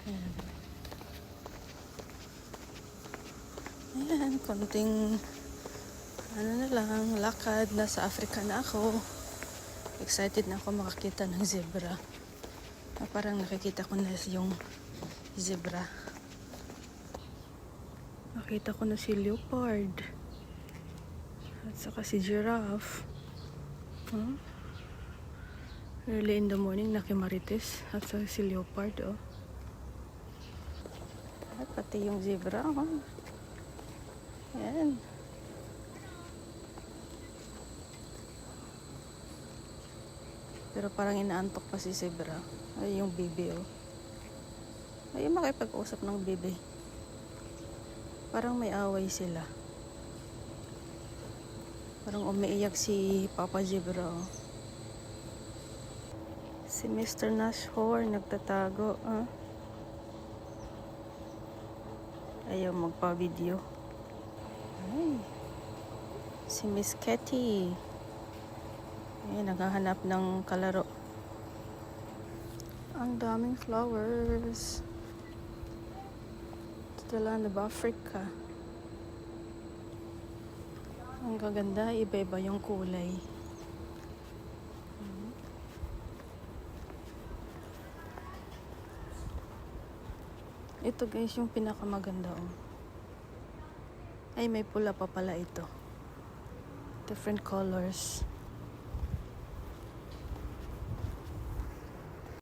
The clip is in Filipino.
Ayan. Ayan, konting ano na lang, lakad. Nasa Africa na ako. Excited na ako makakita ng zebra. Parang nakikita ko na yung zebra. Nakita ko na si leopard. At saka si giraffe. Huh? Early in the morning, nakimarites. At saka si leopard, oh. At pati yung zebra, oh. Ayan. Pero parang inaantok pa si zebra. Ay, yung baby, oh. Ay, makipag-usap ng baby. Parang may away sila. Parang umiiyak si Papa Zebra, oh. Si Mr. Nashorn nagtatago, ah. Ayaw magpa-video. Ay. Si Miss Kitty. Ayan, naghahanap ng kalaro. Ang daming flowers. It's the land of Africa. Ang gaganda, iba-iba yung kulay. Ito guys, yung pinakamaganda, oh. Ay, may pula pa pala ito. Different colors.